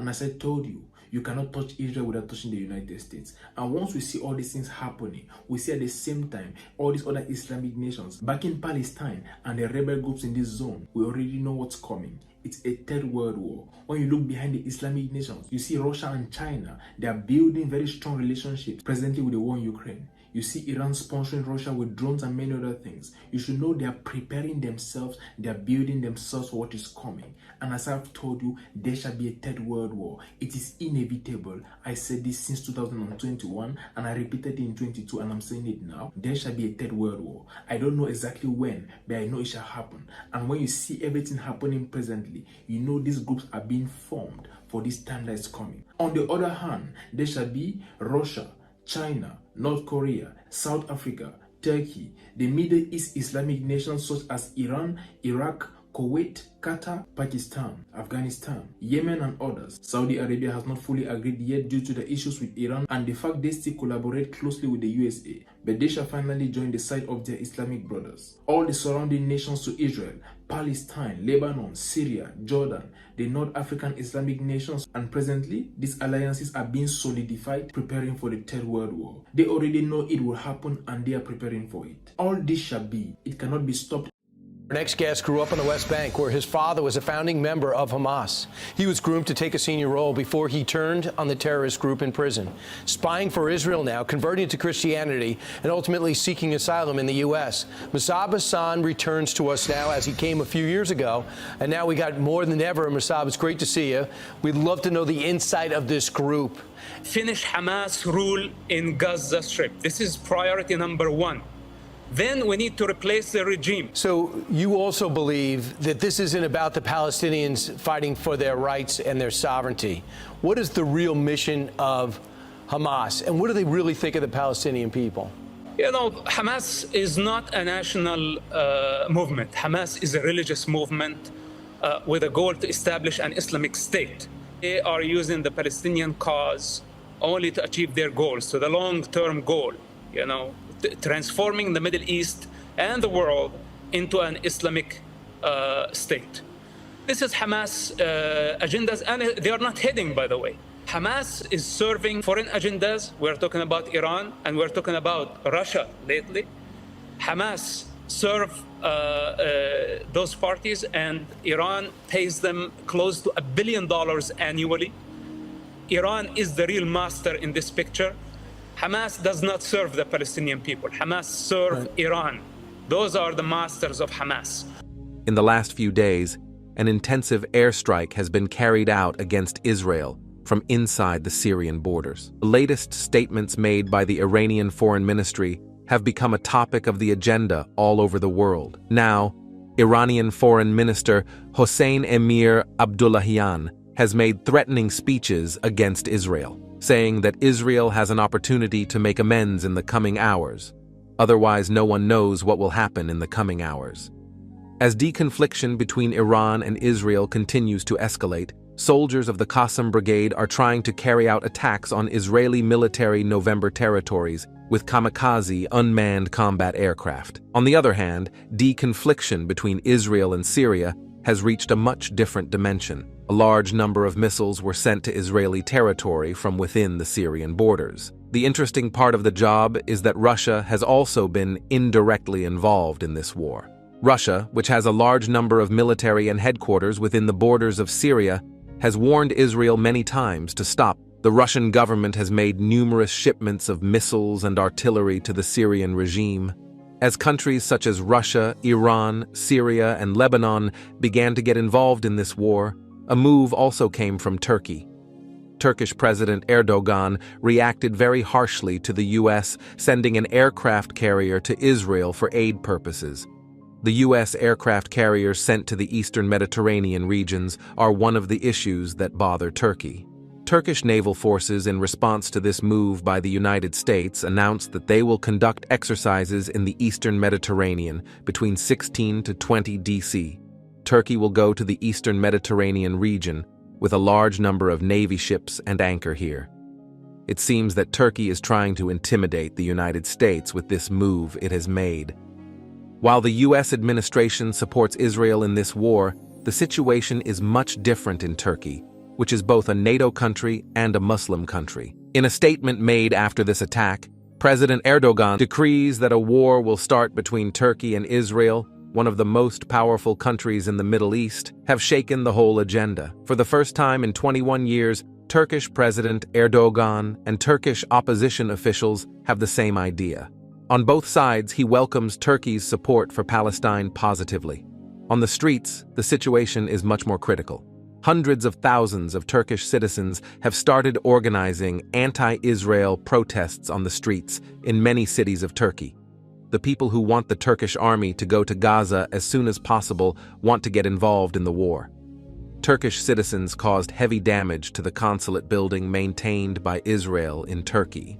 And as I told you, you cannot touch Israel without touching the United States. And once we see all these things happening, we see at the same time all these other Islamic nations backing Palestine and the rebel groups in this zone, we already know what's coming. It's a third world war. When you look behind the Islamic nations, you see Russia and China. They are building very strong relationships presently with the war in Ukraine. You see Iran sponsoring Russia with drones and many other things. You should know they are preparing themselves, they are building themselves for what is coming. And as I've told you, there shall be a third world war. It is inevitable. I said this since 2021 and I repeated it in 22 and I'm saying it now. There shall be a third world war. I don't know exactly when, but I know it shall happen. And when you see everything happening presently, you know these groups are being formed for this time that is coming. On the other hand, there shall be Russia, China, North Korea, South Africa, Turkey, the Middle East Islamic nations such as Iran, Iraq, Kuwait, Qatar, Pakistan, Afghanistan, Yemen and others. Saudi Arabia has not fully agreed yet due to the issues with Iran and the fact they still collaborate closely with the USA, but they shall finally join the side of their Islamic brothers. All the surrounding nations to Israel, Palestine, Lebanon, Syria, Jordan, the North African Islamic nations, and presently these alliances are being solidified, preparing for the Third World War. They already know it will happen and they are preparing for it. All this shall be. It cannot be stopped. Our next guest grew up on the West Bank, where his father was a founding member of Hamas. He was groomed to take a senior role before he turned on the terrorist group in prison. Spying for Israel now, converting to Christianity, and ultimately seeking asylum in the U.S. Musab Hassan returns to us now, as he came a few years ago. And now we got more than ever. Musab, it's great to see you. We'd love to know the inside of this group. Finish Hamas rule in Gaza Strip. This is priority number one. Then we need to replace the regime. So you also believe that this isn't about the Palestinians fighting for their rights and their sovereignty. What is the real mission of Hamas, and what do they really think of the Palestinian people? You know, Hamas is not a national movement. Hamas is a religious movement with a goal to establish an Islamic state. They are using the Palestinian cause only to achieve their goals, so the long-term goal, you know, transforming the Middle East and the world into an Islamic state. This is Hamas agendas, and they are not hidden, by the way. Hamas is serving foreign agendas. We're talking about Iran, and we're talking about Russia lately. Hamas serve those parties, and Iran pays them close to $1 billion annually. Iran is the real master in this picture. Hamas does not serve the Palestinian people. Hamas serve Iran. Those are the masters of Hamas. In the last few days, an intensive airstrike has been carried out against Israel from inside the Syrian borders. The latest statements made by the Iranian Foreign Ministry have become a topic of the agenda all over the world. Now, Iranian Foreign Minister Hossein Emir Abdullahian has made threatening speeches against Israel, saying that Israel has an opportunity to make amends in the coming hours. Otherwise, no one knows what will happen in the coming hours. As deconfliction between Iran and Israel continues to escalate, soldiers of the Qassam Brigade are trying to carry out attacks on Israeli military November territories with kamikaze unmanned combat aircraft. On the other hand, deconfliction between Israel and Syria has reached a much different dimension. A large number of missiles were sent to Israeli territory from within the Syrian borders. The interesting part of the job is that Russia has also been indirectly involved in this war. Russia, which has a large number of military and headquarters within the borders of Syria, has warned Israel many times to stop. The Russian government has made numerous shipments of missiles and artillery to the Syrian regime. As countries such as Russia, Iran, Syria, and Lebanon began to get involved in this war, a move also came from Turkey. Turkish President Erdogan reacted very harshly to the U.S. sending an aircraft carrier to Israel for aid purposes. The U.S. aircraft carriers sent to the eastern Mediterranean regions are one of the issues that bother Turkey. Turkish naval forces, in response to this move by the United States, announced that they will conduct exercises in the eastern Mediterranean between 16 to 20 DC. Turkey will go to the eastern Mediterranean region with a large number of Navy ships and anchor here. It seems that Turkey is trying to intimidate the United States with this move it has made. While the U.S. administration supports Israel in this war, the situation is much different in Turkey, which is both a NATO country and a Muslim country. In a statement made after this attack, President Erdogan decrees that a war will start between Turkey and Israel, one of the most powerful countries in the Middle East, have shaken the whole agenda. For the first time in 21 years, Turkish President Erdogan and Turkish opposition officials have the same idea. On both sides, he welcomes Turkey's support for Palestine positively. On the streets, the situation is much more critical. Hundreds of thousands of Turkish citizens have started organizing anti-Israel protests on the streets in many cities of Turkey. The people who want the Turkish army to go to Gaza as soon as possible want to get involved in the war. Turkish citizens caused heavy damage to the consulate building maintained by Israel in Turkey.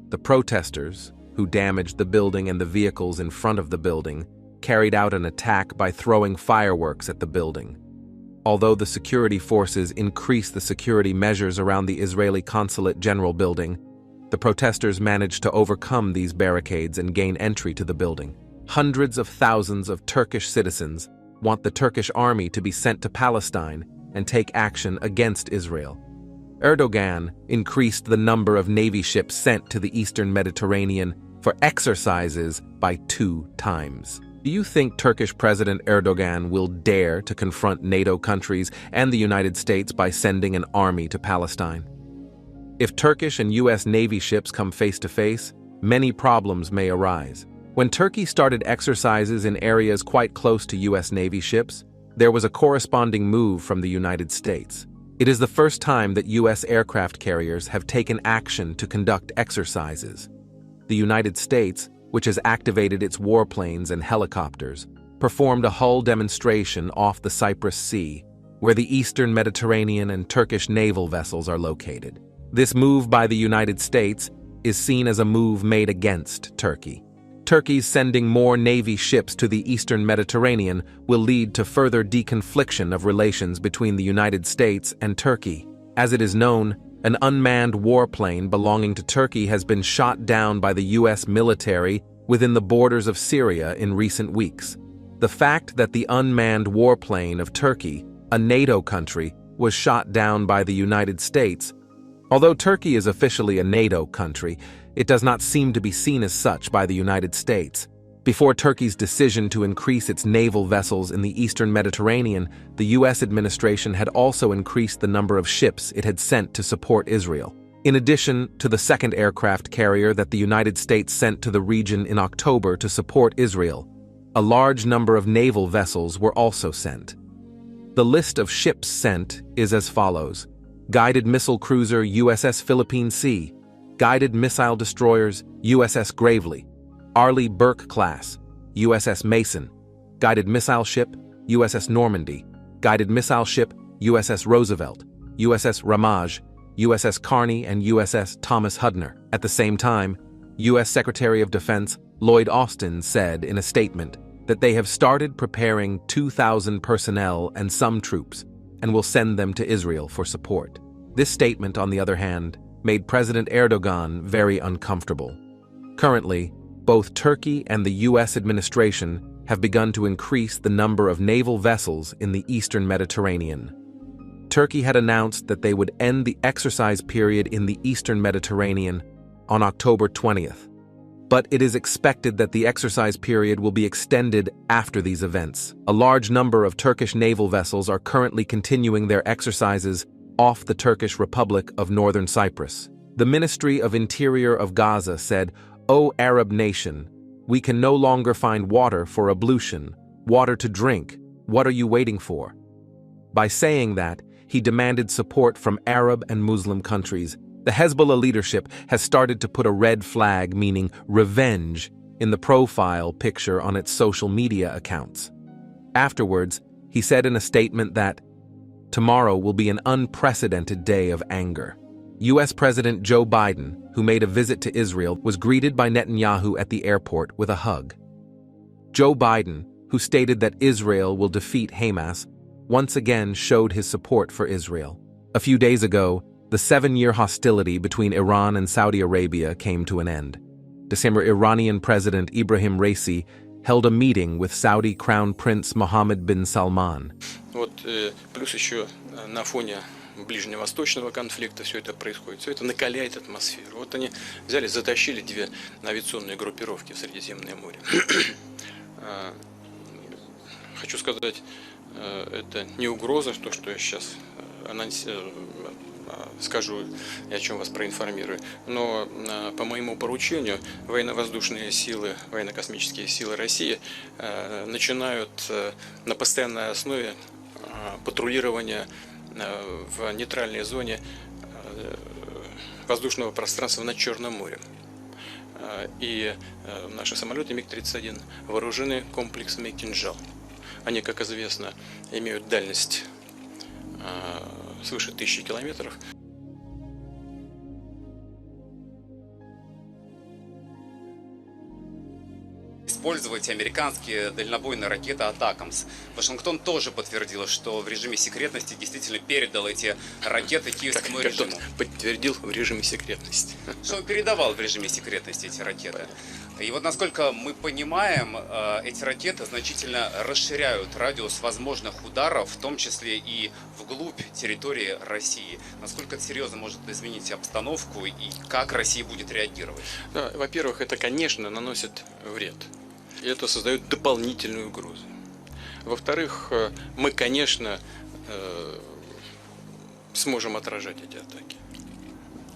The protesters, who damaged the building and the vehicles in front of the building, carried out an attack by throwing fireworks at the building. Although the security forces increased the security measures around the Israeli Consulate General building, the protesters managed to overcome these barricades and gain entry to the building. Hundreds of thousands of Turkish citizens want the Turkish army to be sent to Palestine and take action against Israel. Erdogan increased the number of Navy ships sent to the Eastern Mediterranean for exercises by 2 times. Do you think Turkish President Erdogan will dare to confront NATO countries and the United States by sending an army to Palestine? If Turkish and U.S. Navy ships come face to face, many problems may arise. When Turkey started exercises in areas quite close to U.S. Navy ships, there was a corresponding move from the United States. It is the first time that U.S. aircraft carriers have taken action to conduct exercises. The United States, which has activated its warplanes and helicopters, performed a hull demonstration off the Cyprus Sea, where the Eastern Mediterranean and Turkish naval vessels are located. This move by the United States is seen as a move made against Turkey. Turkey's sending more Navy ships to the Eastern Mediterranean will lead to further deconfliction of relations between the United States and Turkey. As it is known, an unmanned warplane belonging to Turkey has been shot down by the U.S. military within the borders of Syria in recent weeks. The fact that the unmanned warplane of Turkey, a NATO country, was shot down by the United States. Although Turkey is officially a NATO country, it does not seem to be seen as such by the United States. Before Turkey's decision to increase its naval vessels in the Eastern Mediterranean, the U.S. administration had also increased the number of ships it had sent to support Israel. In addition to the second aircraft carrier that the United States sent to the region in October to support Israel, a large number of naval vessels were also sent. The list of ships sent is as follows: guided missile cruiser USS Philippine Sea, guided missile destroyers USS Gravely, Arleigh Burke class, USS Mason, guided missile ship, USS Normandy, guided missile ship, USS Roosevelt, USS Ramage, USS Carney, and USS Thomas Hudner. At the same time, U.S. Secretary of Defense Lloyd Austin said in a statement that they have started preparing 2,000 personnel and some troops and will send them to Israel for support. This statement, on the other hand, made President Erdogan very uncomfortable. Currently, both Turkey and the U.S. administration have begun to increase the number of naval vessels in the Eastern Mediterranean. Turkey had announced that they would end the exercise period in the Eastern Mediterranean on October 20th. But it is expected that the exercise period will be extended after these events. A large number of Turkish naval vessels are currently continuing their exercises off the Turkish Republic of Northern Cyprus. The Ministry of Interior of Gaza said, "O Arab nation, we can no longer find water for ablution, water to drink. What are you waiting for?" By saying that, he demanded support from Arab and Muslim countries. The Hezbollah leadership has started to put a red flag meaning revenge in the profile picture on its social media accounts. Afterwards, he said in a statement that tomorrow will be an unprecedented day of anger. U.S. President Joe Biden, who made a visit to Israel, was greeted by Netanyahu at the airport with a hug. Joe Biden, who stated that Israel will defeat Hamas, once again showed his support for Israel. A few days ago, the 7-year hostility between Iran and Saudi Arabia came to an end. December, Iranian President Ibrahim Raisi held a meeting with Saudi Crown Prince Mohammed bin Salman. Плюс еще на фоне ближневосточного конфликта все это происходит. Все это накаляет атмосферу. Вот они взяли, затащили 2 авиационные группировки в Средиземное море. Хочу сказать, это не угроза, то, что я сейчас скажу и о чем вас проинформирую, но по моему поручению военно-воздушные силы, военно-космические силы России начинают на постоянной основе патрулирование в нейтральной зоне воздушного пространства над Черным морем. И наши самолеты МиГ-31 вооружены комплексами «Кинжал». Они, как известно, имеют дальность свыше 1000 километров. Использовать американские дальнобойные ракеты «Атакамс». Вашингтон тоже подтвердил, что в режиме секретности действительно передал эти ракеты киевскому режиму. Подтвердил в режиме секретности. Что он передавал в режиме секретности эти ракеты. И вот, насколько мы понимаем, эти ракеты значительно расширяют радиус возможных ударов, в том числе и вглубь территории России. Насколько это серьезно может изменить обстановку и как Россия будет реагировать? Да, во-первых, это, конечно, наносит вред. И это создает дополнительную угрозу. Во-вторых, мы, конечно, сможем отражать эти атаки.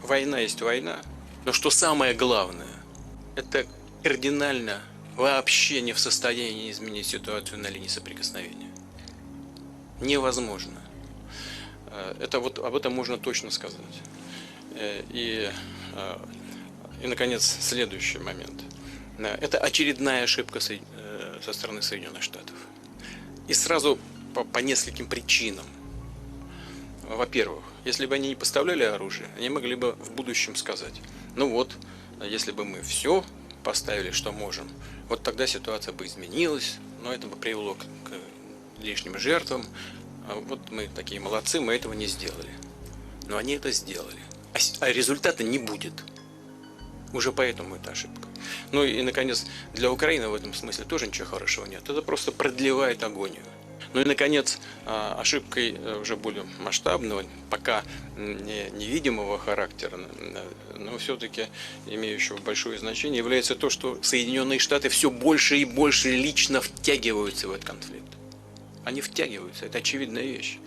Война есть война, но что самое главное, это кардинально вообще не в состоянии изменить ситуацию на линии соприкосновения. Невозможно. Это вот об этом можно точно сказать. И наконец, следующий момент. Это очередная ошибка со стороны Соединенных Штатов. И сразу по нескольким причинам. Во-первых, если бы они не поставляли оружие, они могли бы в будущем сказать: ну вот, если бы мы все поставили, что можем, вот тогда ситуация бы изменилась, но это бы привело к лишним жертвам. А вот мы такие молодцы, мы этого не сделали. Но они это сделали. А результата не будет. Уже поэтому это ошибка. Ну и, наконец, для Украины в этом смысле тоже ничего хорошего нет. Это просто продлевает агонию. Ну и, наконец, ошибкой уже более масштабного, пока невидимого характера, но все-таки имеющего большое значение, является то, что Соединенные Штаты все больше и больше лично втягиваются в этот конфликт. Они втягиваются, это очевидная вещь.